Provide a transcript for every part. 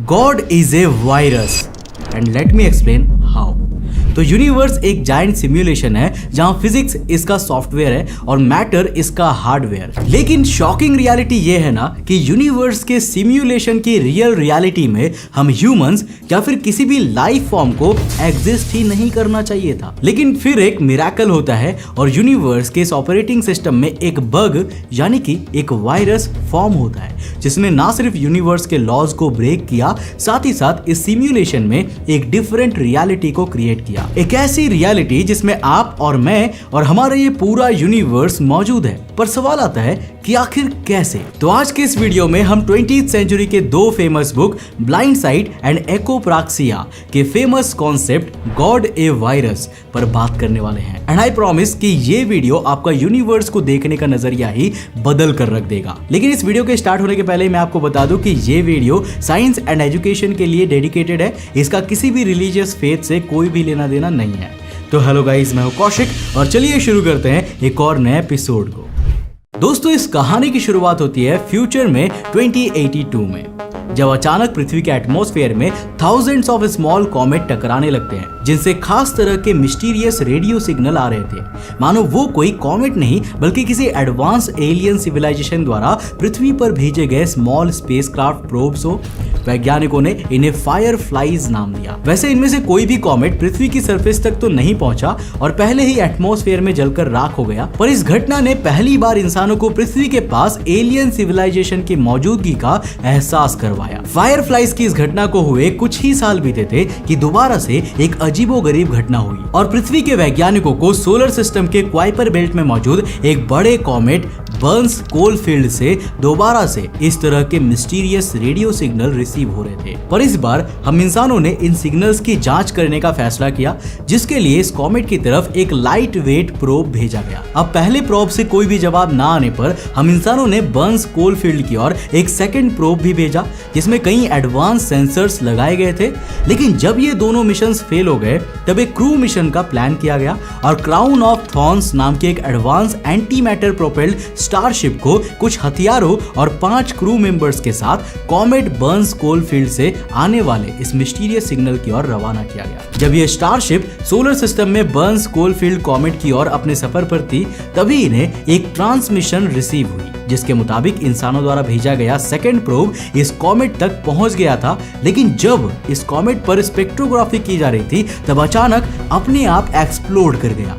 God is a virus and let me explain how. तो universe एक giant simulation है जहां फिजिक्स इसका सॉफ्टवेयर है और मैटर इसका हार्डवेयर। लेकिन शॉकिंग रियलिटी ये है ना कि यूनिवर्स के सिमुलेशन की रियल रियलिटी में हम ह्यूमंस या फिर किसी भी लाइफ फॉर्म को एग्जिस्ट ही नहीं करना चाहिए था। लेकिन फिर एक मिरेकल होता है और यूनिवर्स के इस ऑपरेटिंग सिस्टम में एक बग यानी कि एक वायरस फॉर्म होता है जिसने ना सिर्फ यूनिवर्स के लॉज को ब्रेक किया, साथ ही साथ इस सिमुलेशन में एक डिफरेंट रियलिटी को क्रिएट किया। एक ऐसी रियलिटी जिसमें आप और मैं और हमारा ये पूरा यूनिवर्स मौजूद है। पर सवाल आता है कि आखिर कैसे? तो आज के इस वीडियो में हम 20th सेंचुरी के दो famous book Blindsight and Echopraxia के famous concept God a virus पर बात करने वाले हैं। एंड आई प्रॉमिस कि ये वीडियो आपका यूनिवर्स को देखने का नजरिया ही बदल कर रख देगा। लेकिन इस वीडियो के स्टार्ट होने के पहले मैं आपको बता दूं कि ये वीडियो साइंस एंड एजुकेशन के लिए डेडिकेटेड है। इसका किसी भी रिलीजियस फेथ से कोई भी लेना देना नहीं है। तो हेलो गाइस, मैं हूं कौशिक और चलिए शुरू करते हैं एक और नए एपिसोड को। दोस्तों, इस कहानी की शुरुआत होती है फ्यूचर में 2082 में, जब अचानक पृथ्वी के एटमॉस्फेयर में थाउजेंड्स ऑफ स्मॉल कॉमेट टकराने लगते हैं जिनसे खास तरह के मिस्टीरियस रेडियो सिग्नल आ रहे थे। मानो वो कोई कॉमेट नहीं बल्कि किसी एडवांस एलियन सिविलाइजेशन द्वारा पृथ्वी पर भेजे गए स्मॉल स्पेसक्राफ्ट प्रोब्स हो। वैज्ञानिकों ने इन्हें फायरफ्लाइज नाम दिया। वैसे इनमें से कोई भी कॉमेट पृथ्वी की सरफेस तक तो नहीं पहुंचा और पहले ही एटमॉस्फेयर में जलकर राख हो गया, पर इस घटना ने पहली बार इंसानों को पृथ्वी के पास एलियन सिविलाइजेशन की मौजूदगी का एहसास करवाया। फायरफ्लाइज की इस घटना को हुए कुछ ही साल बीते थे कि दोबारा से एक अजीबोगरीब घटना हुई और पृथ्वी के वैज्ञानिकों को सोलर सिस्टम के क्वाइपर बेल्ट में मौजूद एक बड़े कॉमेट बर्न्स कोलफील्ड से दोबारा से इस तरह के मिस्टीरियस रेडियो सिग्नल रिसीव हो रहे थे। पर इस बार हम इंसानों ने इन सिग्नल्स की जांच करने का फैसला किया, जिसके लिए इस कॉमेट की तरफ एक लाइट वेट प्रोब भेजा गया। अब पहले प्रोब से कोई भी जवाब ना आने पर हम इंसानों ने बर्न्स कोलफील्ड की ओर एक सेकंड प्रोब भी भेजा जिसमें कई एडवांस सेंसर्स लगाए गए थे। लेकिन जब ये दोनों मिशंस फेल हो गए तब एक क्रू मिशन का प्लान किया गया और क्राउन ऑफ थॉर्न्स नाम के एक advance anti matter propelled starship को कुछ हथियारों और 5 क्रू मेंबर्स के साथ कॉमेट बर्न्स कोलफील्ड से आने वाले इस मिस्टीरियस सिग्नल की ओर रवाना किया गया। जब यह स्टारशिप सोलर सिस्टम में बर्न्स कोलफील्ड कॉमेट की ओर अपने सफर पर थी, तभी इन्हें एक ट्रांसमिशन रिसीव हुई जिसके मुताबिक इंसानों द्वारा भेजा गया सेकंड प्रोब इस कॉमेट तक पहुंच गया था। लेकिन जब इस कॉमेट पर स्पेक्ट्रोग्राफी की जा रही थी तब अचानक अपने आप एक्सप्लोड कर गया।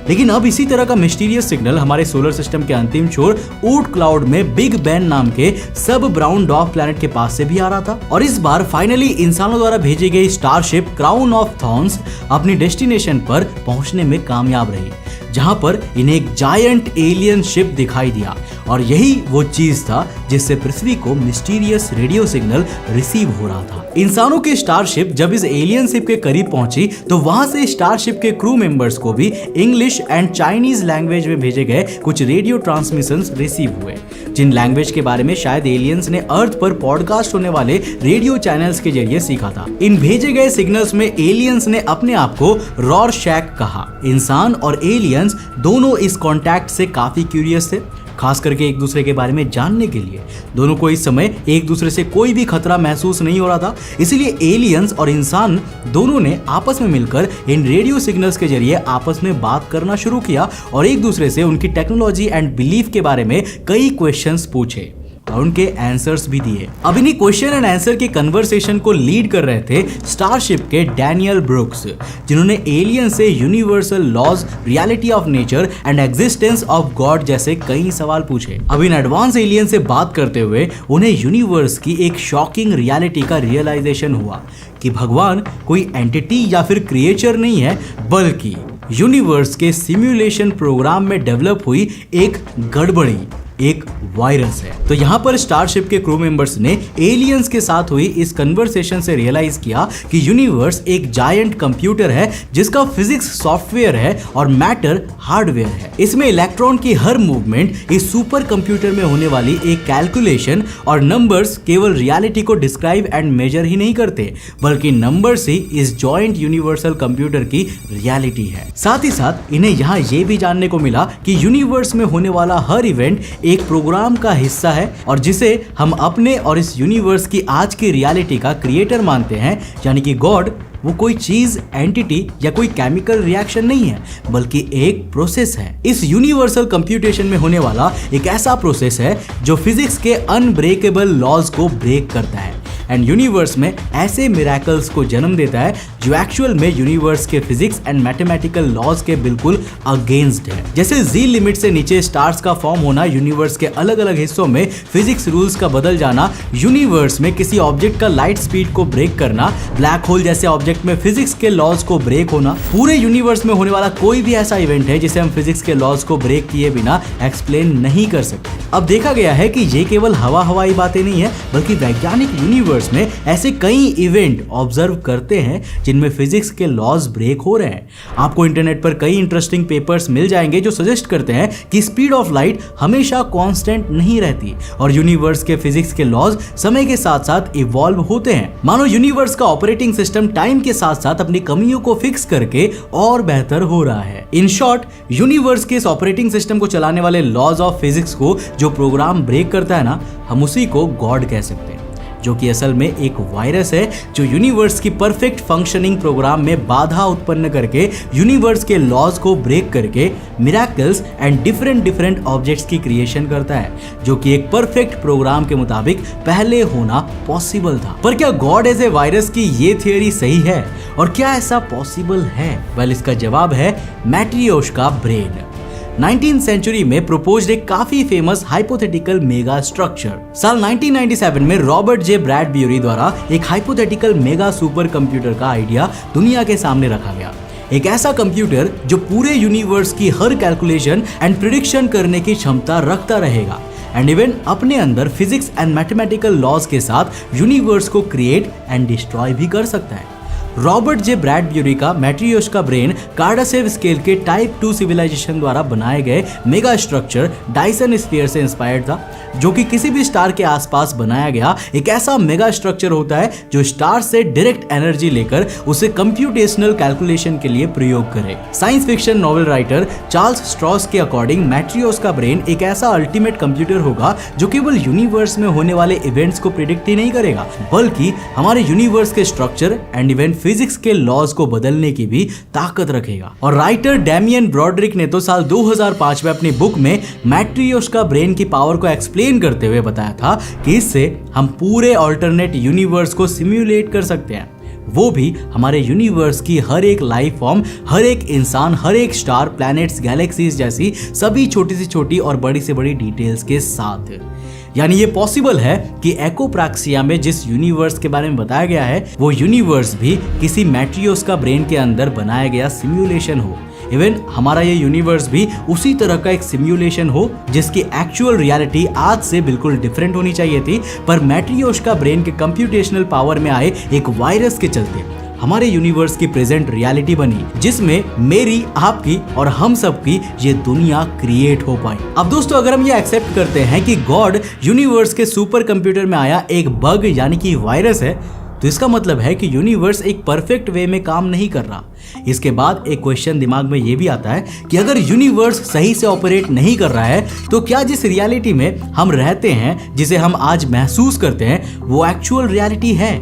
लेकिन अब इसी तरह का मिस्टीरियस सिग्नल हमारे सोलर सिस्टम के अंतिम छोर ऊट क्लाउड में बिग बैन नाम के सब ब्राउन डॉर्फ प्लैनेट के पास से भी आ रहा था। और इस बार फाइनली इंसानों द्वारा भेजी गई स्टारशिप क्राउन ऑफ थॉर्न्स अपनी डेस्टिनेशन पर पहुंचने में कामयाब रही, जहां पर इन्हें एक जायंट एलियन शिप दिखाई दिया और यही वो चीज था जिससे पृथ्वी को मिस्टीरियस रेडियो सिग्नल रिसीव हो रहा था। इंसानों की स्टारशिप जब इस एलियन शिप के करीब पहुंची तो वहां से स्टारशिप के क्रू मेंबर्स को भी इंग्लिश एंड चाइनीज लैंग्वेज में भेजे गए कुछ रेडियो ट्रांसमिशंस रिसीव हुए, जिन लैंग्वेज के बारे में शायद एलियंस ने अर्थ पर पॉडकास्ट होने वाले रेडियो चैनल्स के जरिए सीखा था। इन भेजे गए सिग्नल्स में एलियंस ने अपने आप को रॉरशैक कहा। इंसान और एलियंस दोनों इस कॉन्टैक्ट से काफी क्यूरियस थे, खास करके एक दूसरे के बारे में जानने के लिए। दोनों को इस समय एक दूसरे से कोई भी खतरा महसूस नहीं हो रहा था, इसलिए एलियंस और इंसान दोनों ने आपस में मिलकर इन रेडियो सिग्नल्स के जरिए आपस में बात करना शुरू किया और एक दूसरे से उनकी टेक्नोलॉजी एंड बिलीफ के बारे में कई क्वेश्चंस पूछे और उनके आंसर्स भी दिए। अब इन्हीं क्वेश्चन एंड आंसर के कन्वर्सेशन को लीड कर रहे थे स्टारशिप के डैनियल ब्रुक्स, जिन्होंने एलियन से universal laws, reality of nature and existence of God जैसे कई सवाल पूछे। अब इन एडवांस एलियन से बात करते हुए उन्हें यूनिवर्स की एक शॉकिंग रियलिटी का रियलाइजेशन हुआ कि भगवान कोई एंटिटी या फिर क्रिएचर नहीं है, बल्कि यूनिवर्स के सिमुलेशन प्रोग्राम में डेवलप हुई एक गड़बड़ी, एक वायरस है। तो यहाँ पर स्टारशिप के क्रू मेंबर्स ने एलियंस के साथ हुई इस कन्वर्सेशन से रियलाइज किया कि यूनिवर्स एक जायंट कंप्यूटर है जिसका फिजिक्स सॉफ्टवेयर है और मैटर हार्डवेयर है। इसमें इलेक्ट्रॉन की हर मूवमेंट इस सुपर कंप्यूटर में होने वाली एक कैलकुलेशन और नंबर्स केवल रियलिटी को डिस्क्राइब एंड मेजर ही नहीं करते, बल्कि नंबर्स ही इस जॉइंट यूनिवर्सल कंप्यूटर की रियलिटी है। साथ ही साथ इन्हें यहाँ ये भी जानने को मिला कि यूनिवर्स में होने वाला हर इवेंट एक प्रोग्राम प्रोग्राम का हिस्सा है और जिसे हम अपने और इस यूनिवर्स की आज की रियलिटी का क्रिएटर मानते हैं, यानी कि गॉड वो कोई चीज, एंटिटी या कोई केमिकल रिएक्शन नहीं है, बल्कि एक प्रोसेस है। इस यूनिवर्सल कंप्यूटेशन में होने वाला एक ऐसा प्रोसेस है जो फिजिक्स के अनब्रेकेबल लॉज को ब्रेक करता है एंड यूनिवर्स में ऐसे मिरेकल्स को जन्म देता है जो एक्चुअल में यूनिवर्स के फिजिक्स एंड मैथमेटिकल लॉज के बिल्कुल अगेंस्ट है। जैसे जी लिमिट से नीचे स्टार्स का फॉर्म होना, यूनिवर्स के अलग अलग हिस्सों में फिजिक्स रूल्स का बदल जाना, यूनिवर्स में किसी ऑब्जेक्ट का लाइट स्पीड को ब्रेक करना, ब्लैक होल जैसे ऑब्जेक्ट में फिजिक्स के लॉज को ब्रेक होना, पूरे यूनिवर्स में होने वाला कोई भी ऐसा इवेंट है जिसे हम फिजिक्स के लॉज को ब्रेक किए बिना एक्सप्लेन नहीं कर सकते। अब देखा गया है कि ये केवल हवाई बातें नहीं है, बल्कि वैज्ञानिक यूनिवर्स में ऐसे कई इवेंट ऑब्जर्व करते हैं जिनमें फिजिक्स के लॉज ब्रेक हो रहे हैं। आपको इंटरनेट पर कई इंटरेस्टिंग पेपर्स मिल जाएंगे जो सजेस्ट करते हैं कि स्पीड ऑफ लाइट हमेशा कांस्टेंट नहीं रहती और यूनिवर्स के फिजिक्स के लॉज समय के साथ साथ इवॉल्व होते हैं। मानो यूनिवर्स का ऑपरेटिंग सिस्टम टाइम के साथ साथ अपनी कमियों को फिक्स करके और बेहतर हो रहा है। इन शॉर्ट, यूनिवर्स के इस ऑपरेटिंग सिस्टम को चलाने वाले लॉज ऑफ फिजिक्स को जो प्रोग्राम ब्रेक करता है ना, हम उसी को गॉड कह सकते हैं, जो कि असल में एक वायरस है जो यूनिवर्स की परफेक्ट फंक्शनिंग प्रोग्राम में बाधा उत्पन्न करके यूनिवर्स के लॉज को ब्रेक करके मिरेकल्स एंड डिफरेंट ऑब्जेक्ट्स की क्रिएशन करता है, जो कि एक परफेक्ट प्रोग्राम के मुताबिक पहले होना पॉसिबल था। पर क्या गॉड एज ए वायरस की ये थियोरी सही है और क्या ऐसा पॉसिबल है? वेल, इसका जवाब है मैट्रियोश्का ब्रेन। 19th सेंचुरी में प्रपोज्ड एक काफी फेमस हाइपोथेटिकल मेगा स्ट्रक्चर। साल 1997 में रॉबर्ट जे ब्रैडबरी द्वारा एक हाइपोथेटिकल मेगा सुपर कंप्यूटर का आइडिया दुनिया के सामने रखा गया। एक ऐसा कंप्यूटर जो पूरे यूनिवर्स की हर कैलकुलेशन एंड प्रिडिक्शन करने की क्षमता रखता रहेगा एंड इवन अपने अंदर फिजिक्स एंड मैथमेटिकल लॉज के साथ यूनिवर्स को क्रिएट एंड डिस्ट्रॉय भी कर सकता है। रॉबर्ट जे ब्रैडबरी का मैट्रियोश्का ब्रेन कार्डासेव स्केल के टाइप 2 सिविलाइजेशन द्वारा बनाए गए मेगा स्ट्रक्चर डायसन स्फीयर से इंस्पायर्ड था, जो कि किसी भी स्टार के आसपास बनाया गया एक ऐसा मेगा स्ट्रक्चर होता है जो स्टार से डायरेक्ट एनर्जी लेकर उसे कंप्यूटेशनल कैलकुलेशन के लिए प्रयोग करे। Science fiction novel writer Charles Stross के अकॉर्डिंग मैट्रियोश्का ब्रेन एक ऐसा अल्टीमेट कंप्यूटर होगा जो केवल यूनिवर्स में होने वाले इवेंट्स को प्रिडिक्ट ही नहीं करेगा, बल्कि हमारे यूनिवर्स के स्ट्रक्चर एंड इवेंट फिजिक्स के लॉज को बदलने की भी ताकत रखेगा। और राइटर डैमियन ब्रॉड्रिक ने तो साल 2005 में अपनी बुक में मैट्रियोश्का ब्रेन की पावर को एक्सप्लेन करते हुए बताया था कि इससे हम पूरे अल्टरनेट यूनिवर्स को सिम्युलेट कर सकते हैं, वो भी हमारे यूनिवर्स की हर एक लाइफ फॉर्म, हर एक इंसान, हर एक स्टार, प्लैनेट्स, गैलेक्सीज जैसी सभी छोटी से छोटी और बड़ी से बड़ी डिटेल्स के साथ। यानी ये पॉसिबल है कि एकोप्राक्सिया में जिस यूनिवर्स के बारे में बताया गया है वो यूनिवर्स भी किसी मैट्रियोश्का ब्रेन के अंदर बनाया गया सिम्युलेशन हो। इवन हमारा ये यूनिवर्स भी उसी तरह का एक सिम्युलेशन हो जिसकी एक्चुअल रियलिटी आज से बिल्कुल डिफरेंट होनी चाहिए थी, पर मैट्रियोश्का ब्रेन के कंप्यूटेशनल पावर में आए एक वायरस के चलते हमारे यूनिवर्स की प्रेजेंट रियलिटी बनी, जिसमें मेरी, आपकी और हम सब की ये दुनिया क्रिएट हो पाई। अब दोस्तों, अगर हम ये एक्सेप्ट करते हैं कि गॉड यूनिवर्स के सुपर कंप्यूटर में आया एक बग यानी कि वायरस है, तो इसका मतलब है कि यूनिवर्स एक परफेक्ट वे में काम नहीं कर रहा। इसके बाद एक क्वेश्चन दिमाग में ये भी आता है कि अगर यूनिवर्स सही से ऑपरेट नहीं कर रहा है तो क्या जिस रियलिटी में हम रहते हैं, जिसे हम आज महसूस करते हैं, वो एक्चुअल रियलिटी है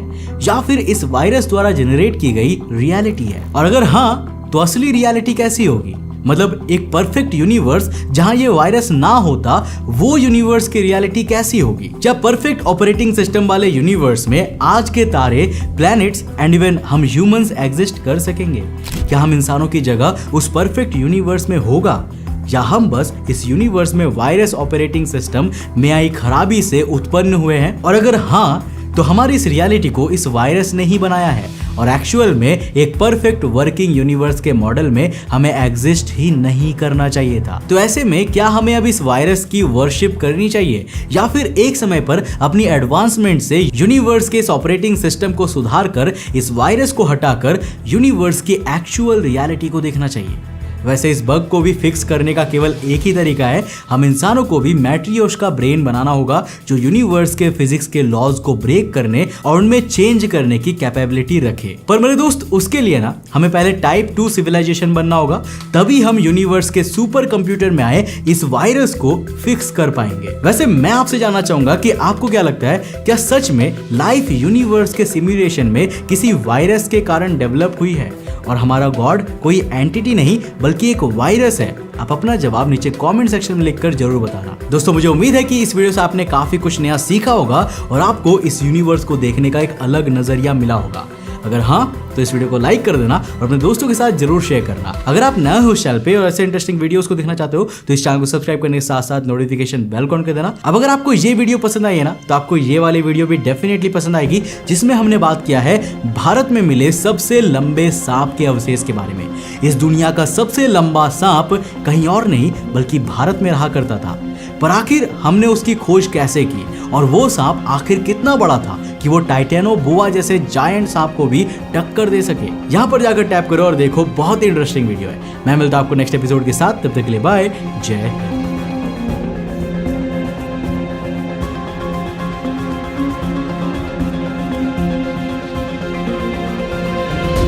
या फिर इस वायरस द्वारा जनरेट की गई रियलिटी है? और अगर हाँ, तो असली रियलिटी कैसी होगी? मतलब एक परफेक्ट यूनिवर्स जहां ये वायरस ना होता, वो यूनिवर्स की रियलिटी कैसी होगी? क्या परफेक्ट ऑपरेटिंग सिस्टम वाले यूनिवर्स में आज के तारे, प्लैनेट्स एंड इवन हम ह्यूमंस एग्जिस्ट कर सकेंगे? क्या हम इंसानों की जगह उस परफेक्ट यूनिवर्स में होगा, या हम बस इस यूनिवर्स में वायरस ऑपरेटिंग सिस्टम में आई खराबी से उत्पन्न हुए हैं? और अगर हाँ, तो हमारी इस रियलिटी को इस वायरस ने ही बनाया है और एक्चुअल में एक परफेक्ट वर्किंग यूनिवर्स के मॉडल में हमें एग्जिस्ट ही नहीं करना चाहिए था। तो ऐसे में क्या हमें अब इस वायरस की वर्शिप करनी चाहिए या फिर एक समय पर अपनी एडवांसमेंट से यूनिवर्स के इस ऑपरेटिंग सिस्टम को सुधार कर इस वायरस को हटाकर यूनिवर्स की एक्चुअल रियलिटी को देखना चाहिए? वैसे इस बग को भी फिक्स करने का केवल एक ही तरीका है, हम इंसानों को भी मैट्रियोश का ब्रेन बनाना होगा जो यूनिवर्स के फिजिक्स के लॉज को ब्रेक करने और उनमें चेंज करने की कैपेबिलिटी रखे। पर मेरे दोस्त, उसके लिए ना हमें पहले टाइप 2 सिविलाइजेशन बनना होगा, तभी हम यूनिवर्स के सुपर कंप्यूटर में आए इस वायरस को फिक्स कर पाएंगे। वैसे मैं आपसे जानना चाहूंगा कि आपको क्या लगता है, क्या सच में लाइफ यूनिवर्स के सिमुलेशन में किसी वायरस के कारण डेवलप हुई है और हमारा गॉड कोई एंटिटी नहीं बल्कि एक वायरस है? आप अपना जवाब नीचे कमेंट सेक्शन में लिखकर जरूर बताना। दोस्तों, मुझे उम्मीद है कि इस वीडियो से आपने काफी कुछ नया सीखा होगा और आपको इस यूनिवर्स को देखने का एक अलग नजरिया मिला होगा। अगर हाँ, तो इस वीडियो को लाइक कर देना और अपने दोस्तों के साथ जरूर शेयर करना। अगर आप नए हो इस चैनल पे और ऐसे इंटरेस्टिंग वीडियोस को देखना चाहते हो तो इस चैनल को सब्सक्राइब करने के साथ साथ नोटिफिकेशन बेल ऑन कर देना। अब अगर आपको ये वीडियो पसंद आई है ना, तो आपको ये वाली वीडियो भी डेफिनेटली पसंद आएगी, जिसमें हमने बात किया है भारत में मिले सबसे लंबे सांप के अवशेष के बारे में। इस दुनिया का सबसे लंबा सांप कहीं और नहीं बल्कि भारत में रहा करता था, पर आखिर हमने उसकी खोज कैसे की और वो सांप आखिर कितना बड़ा था कि वो टाइटेनो बोआ जैसे जायंट सांप को भी टक्कर दे सके। यहाँ पर जाकर टैप करो और देखो, बहुत ही इंटरेस्टिंग वीडियो है। मैं मिलता हूं आपको नेक्स्ट एपिसोड के साथ, तब तक के लिए बाय, जय हिंद।